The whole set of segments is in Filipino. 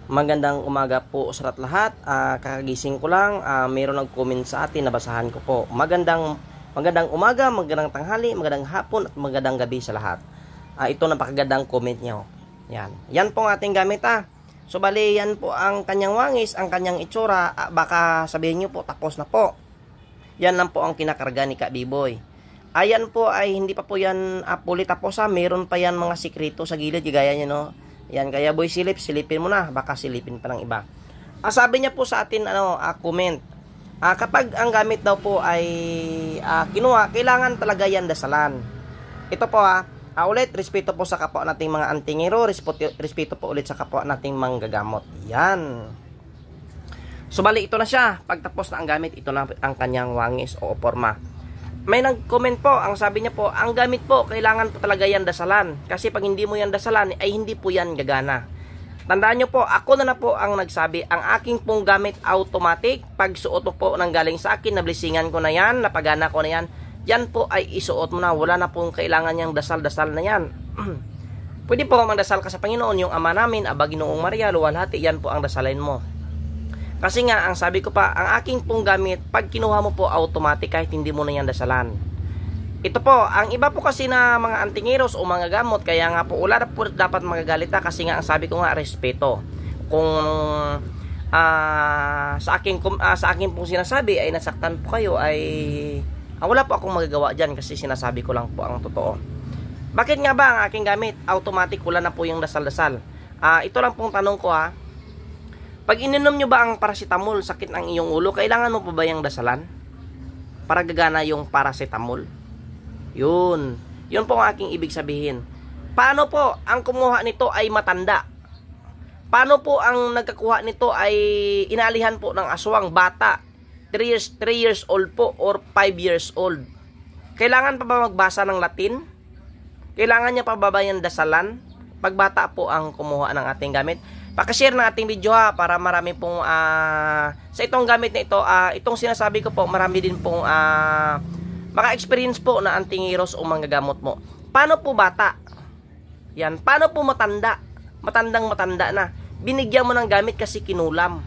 Magandang umaga po sa lahat. Kakagising ko lang, mayroon nag-comment sa atin, nabasahan ko po. Magandang umaga, magandang tanghali, magandang hapon at magandang gabi sa lahat. Ito napakagandang comment niyo. Yan po ang ating gamit So bali yan po ang kanyang wangis, ang kanyang itsura. Baka sabihin niyo po tapos na po. Yan lang po ang kinakarga ni Ka Biboy. Ayan po ay hindi pa po yan fully tapos Meron pa yan mga sikreto sa gilid, gaya niyo no. Yan, kaya boy silipin mo na, baka silipin pa ng iba. Sabi niya po sa atin comment. Kapag ang gamit daw po ay kinuha, kailangan talaga yan dasalan. Ito po ulit, respeto po sa kapwa nating mga antingero, respeto po ulit sa kapwa nating manggagamot. Yan. So bali ito na siya. Pagtapos na ang gamit, ito na ang kanyang wangis o forma. May nag-comment po, ang sabi niya po, ang gamit po, kailangan po talaga yan dasalan. Kasi pag hindi mo yan dasalan, ay hindi po yan gagana. Tandaan nyo po, ako na po ang nagsabi, ang aking pong gamit automatic, pag suot po ng galing sa akin, nablisingan ko na yan, napagana ko na yan, yan po ay isuot mo na, wala na pong kailangan yung dasal-dasal na yan. Pwede po magdasal ka sa Panginoon, yung Ama namin, Aba Ginoong Maria, luwalhati, yan po ang dasalin mo. Kasi nga, ang sabi ko pa, ang aking pong gamit, pag kinuha mo po automatic kahit hindi mo na yan dasalan. Ito po, ang iba po kasi na mga antingeros o mga gamot, kaya nga po, wala na po dapat magagalita kasi nga, ang sabi ko nga, respeto. Kung sa aking pong sinasabi ay nasaktan po kayo, ay wala po akong magagawa dyan kasi sinasabi ko lang po ang totoo. Bakit nga ba ang aking gamit? Automatic, wala na po yung dasal-dasal. Ito lang pong tanong ko Pag ininom nyo ba ang paracetamol, sakit ang iyong ulo, kailangan mo pa ba yung dasalan? Para gagana yung paracetamol? Yun po ang aking ibig sabihin. Paano po ang kumuha nito ay matanda? Paano po ang nagkakuha nito ay inalihan po ng aswang, bata? 3 years old po or 5 years old. Kailangan pa ba magbasa ng Latin? Kailangan niya pa ba yung dasalan? Pagbata po ang kumuha ng ating gamit. Pakishare ng ating video para marami pong sa itong gamit na ito, itong sinasabi ko po, marami din pong maka-experience po na antingeros o manggagamot mo. Paano po bata? Yan, paano po matanda? Matanda na. Binigyan mo ng gamit kasi kinulam.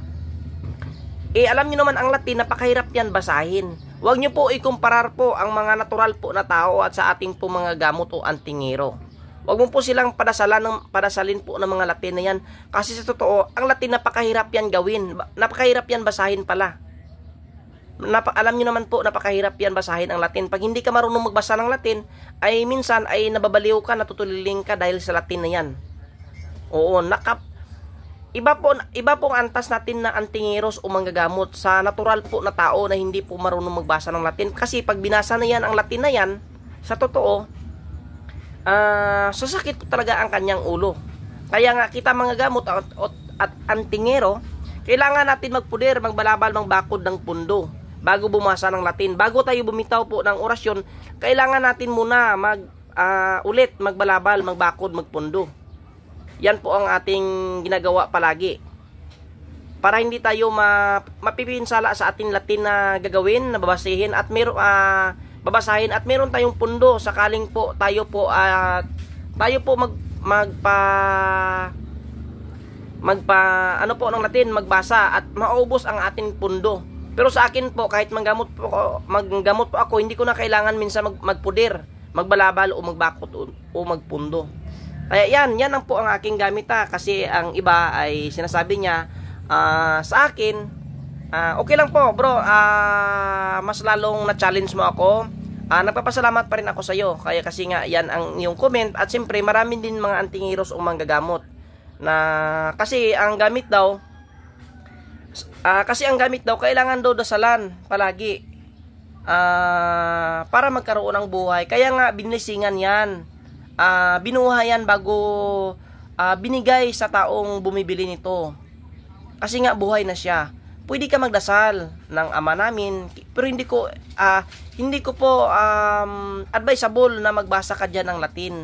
Alam niyo naman ang Latin, napakahirap yan basahin. Huwag niyo po ikumparar po ang mga natural po na tao at sa ating po mga gamot o antingero. Huwag mo po silang padasalin po ng mga Latin na yan. Kasi sa totoo, ang Latin napakahirap yan gawin. Napakahirap yan basahin pala. Alam nyo naman po, napakahirap yan basahin ang Latin. Pag hindi ka marunong magbasa ng Latin, ay minsan ay nababaliw ka, natutuliling ka dahil sa Latin na yan. Oo, iba pong antas natin na antingeros o manggagamot sa natural po na tao na hindi po marunong magbasa ng Latin. Kasi pag binasa na yan ang Latin na yan, sa totoo, sasakit po talaga ang kanyang ulo. Kaya nga kita mga gamot at antingero, kailangan natin magpuder, magbalabal, magbakod ng pundo bago bumasa ng Latin. Bago tayo bumitaw po ng orasyon, kailangan natin muna ulit magbalabal, magbakod, magpundo. Yan po ang ating ginagawa palagi. Para hindi tayo mapipinsala sa ating Latin na gagawin, na babasihin at babasahin at meron tayong pundo sakaling po tayo po ng Latin, magbasa at maubos ang ating pundo. Pero sa akin po, kahit manggamot po ako, hindi ko na kailangan minsan magpuder, magbalabal o magbakot o magpundo. Kaya yan ang po ang aking gamit kasi ang iba ay sinasabi niya sa akin, okay lang po bro, mas lalong na-challenge mo ako. Nagpapasalamat pa rin ako sa iyo. Kaya kasi nga yan ang iyong comment. At siyempre marami din mga antingeros o manggagamot na kasi ang gamit daw kailangan daw dasalan palagi para magkaroon ng buhay. Kaya nga binisingan yan, binuhayan bago binigay sa taong bumibili nito. Kasi nga buhay na siya. Pwede ka magdasal ng Ama namin, pero hindi ko po advisable na magbasa ka dyan ng Latin.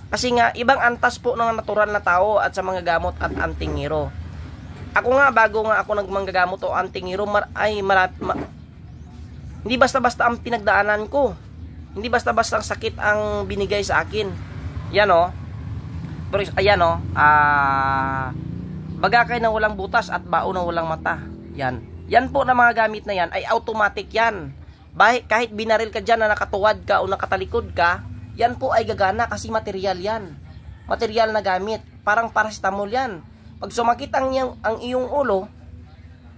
Kasi nga ibang antas po ng natural na tao at sa mga gamot at antingero. Ako nga, bago nga ako nagmanggagamot o antingero, hindi basta-basta ang pinagdaanan ko. Hindi basta-basta ang sakit ang binigay sa akin. Yan Pero ayan bagakay na walang butas at bao na walang mata. Yan. Yan po na mga gamit na yan ay automatic yan. Kahit binaril ka dyan na nakatuwad ka o nakatalikod ka, yan po ay gagana kasi material yan. Material na gamit. Parang paracetamol yan. Pag sumakit ang iyong ulo,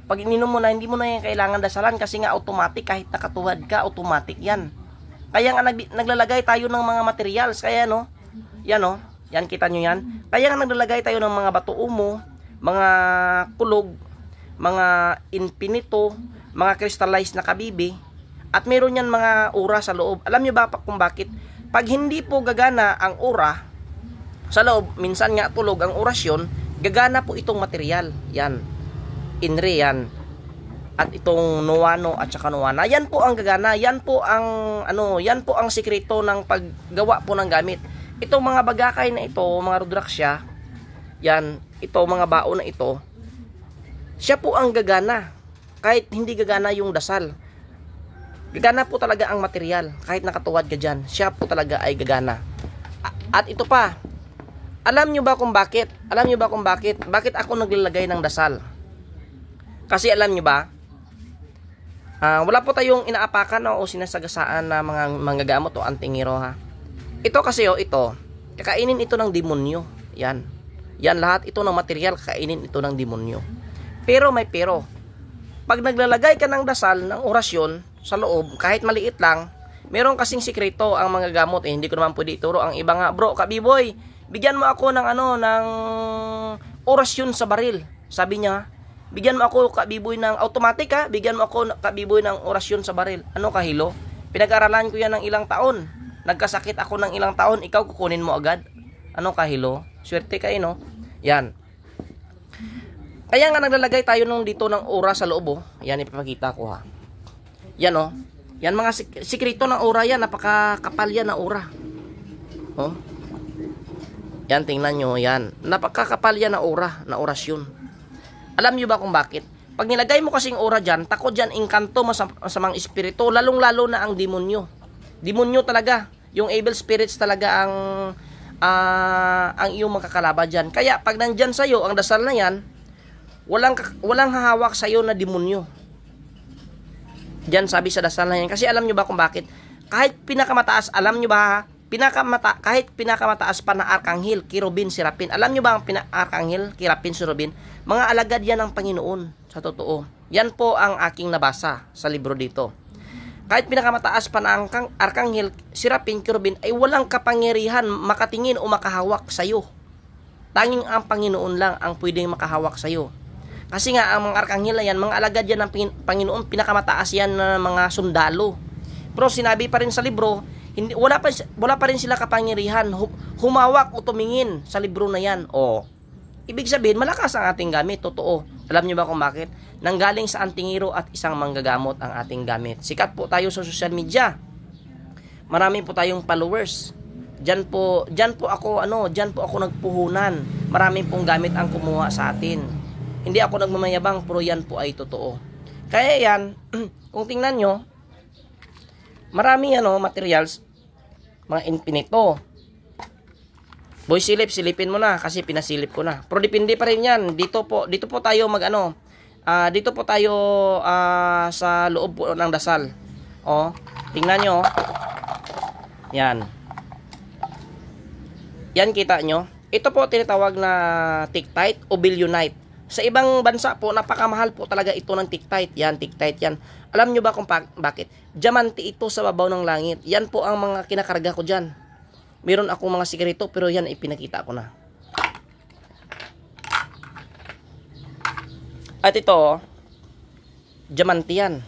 pag ininom mo na, hindi mo na yan kailangan dasalan kasi nga automatic, kahit nakatuwad ka, automatic yan. Kaya nga naglalagay tayo ng mga materials. Kaya no, yan no, yan kita nyo yan. Kaya nga naglalagay tayo ng mga bato umo, mga kulog, mga infinito, mga crystallized na kabibi, at meron yan mga ura sa loob. Alam nyo ba kung bakit? Pag hindi po gagana ang ura sa loob, minsan nga tulog ang orasyon, gagana po itong material. Yan. Inre yan. At itong nuano at saka nuana. Yan po ang gagana. Yan po ang yan po ang sikreto ng paggawa po ng gamit. Itong mga bagakay na ito, mga rudraksya, yan, ito mga bao na ito, siya po ang gagana. Kahit hindi gagana yung dasal. Gagana po talaga ang material. Kahit nakatuwad ka dyan, siya po talaga ay gagana. At ito pa, alam nyo ba kung bakit? Alam nyo ba kung bakit? Bakit ako naglalagay ng dasal? Kasi alam nyo ba, wala po tayong inaapakan o sinasagasaan na mga gamot o antingero ha. Ito kasi ito, kakainin ito ng demonyo. Yan. Yan lahat ito ng material, kakainin ito ng demonyo. Pero may pero. Pag naglalagay ka ng dasal, ng orasyon, sa loob, kahit maliit lang, meron kasing sikreto ang mga gamot. Hindi ko naman pwede ituro. Ang iba nga, bro, kabiboy, bigyan mo ako ng ng orasyon sa baril. Sabi niya, bigyan mo ako, kabiboy, ng automatic ha. Bigyan mo ako, kabiboy, ng orasyon sa baril. Ano kahilo? Pinag-aralan ko yan ng ilang taon. Nagkasakit ako ng ilang taon. Ikaw kukunin mo agad. Ano kahilo? Swerte kayo, no? Yan. Kaya nga naglalagay tayo dito ng aura sa loob. Yan, ipapakita ko ha. Yan yan mga sikreto ng aura yan. Napakakapal yan na aura. Yan, tingnan nyo yan. Napakakapal yan na aura, na orasyon. Alam nyo ba kung bakit? Pag nilagay mo kasing aura dyan, takot dyan, engkanto, masamang espiritu, lalong lalo na ang demonyo. Demonyo talaga. Yung evil spirits talaga ang iyong makakalaban dyan. Kaya pag nandyan sa'yo ang dasal na yan, walang hahawak sa'yo na demonyo. Diyan sabi sa dasal na yan. Kasi alam nyo ba kung bakit? Kahit pinakamataas, alam nyo ba kahit pinakamataas pa na arkanghel, kirubin, serapin. Alam nyo ba ang arkanghel, kirapin, serapin? Mga alagad yan ng Panginoon. Sa totoo. Yan po ang aking nabasa sa libro dito. Kahit pinakamataas pa na arkanghel, serapin, kirubin, ay walang kapangyarihan makatingin o makahawak sa'yo. Tanging ang Panginoon lang ang pwedeng makahawak sa'yo. Kasi nga, ang mga arkanghel na yan, mga alagad yan ng Panginoon, pinakamataas yan na mga sundalo. Pero sinabi pa rin sa libro, wala pa rin sila kapangyarihan humawak o tumingin sa libro na yan. Ibig sabihin, malakas ang ating gamit, totoo. Alam niyo ba kung bakit? Nanggaling sa antingero at isang manggagamot ang ating gamit. Sikat po tayo sa social media. Marami po tayong followers. Diyan po ako nagpuhunan. Marami pong gamit ang kumuha sa atin. Hindi ako nagmamayabang, pero yan po ay totoo. Kaya yan, kung tingnan nyo, marami materials, mga infinito. Boy, silipin mo na kasi pinasilip ko na. Pero depende pa rin yan. Dito po tayo dito po tayo sa loob po ng dasal. Tingnan nyo. Yan. Yan, kita nyo. Ito po tinatawag na Tiktite o Billionite. Sa ibang bansa po, napakamahal po talaga ito ng Tiktite. Yan, Tiktite yan. Alam nyo ba kung bakit? Diamante ito sa babaw ng langit. Yan po ang mga kinakarga ko dyan. Meron akong mga sikreto, pero yan ipinakita ko na. At ito, diamante yan.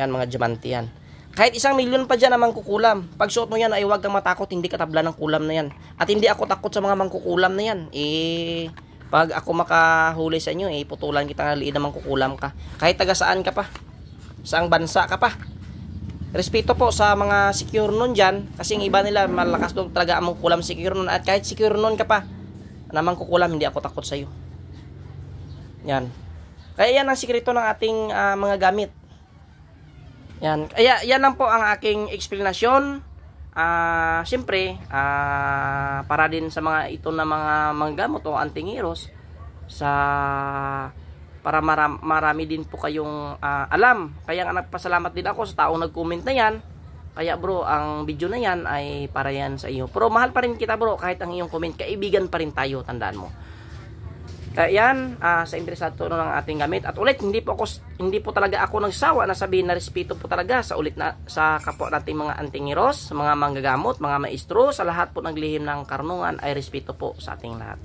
Yan, mga diamante yan. Kahit 1,000,000 pa dyan na mangkukulam. Pag suot mo yan ay huwag kang matakot, hindi ka tabla ng kulam na yan. At hindi ako takot sa mga mangkukulam na yan. Pag ako makahuli sa inyo, putulan kita ng liid na mangkukulam ka. Kahit taga saan ka pa. Saang bansa ka pa. Respeto po sa mga secure nun dyan. Kasi ang iba nila, malakas doon talaga ang mangkukulam secure nun. At kahit secure nun ka pa, na mangkukulam, hindi ako takot sa iyo. Yan. Kaya yan ang sikreto ng ating mga gamit. Yan. Kaya yan lang po ang aking explanation. Siyempre, para din sa mga ito na mga gamot o antingiros, sa para marami din po kayong alam. Kaya nga nagpasalamat din ako sa taong nag-comment na yan. Kaya bro, ang video na yan ay para yan sa iyo. Pero mahal pa rin kita bro, kahit ang iyong comment, kaibigan pa rin tayo, tandaan mo. Kaya yan, sa interesado ng ating gamit. At ulit, hindi po talaga ako nagsawa na sabihin na respeto po talaga sa kapwa nating mga antingiros, mga manggagamot, mga maestro, sa lahat po naglihim ng karunungan ay respeto po sa ating lahat.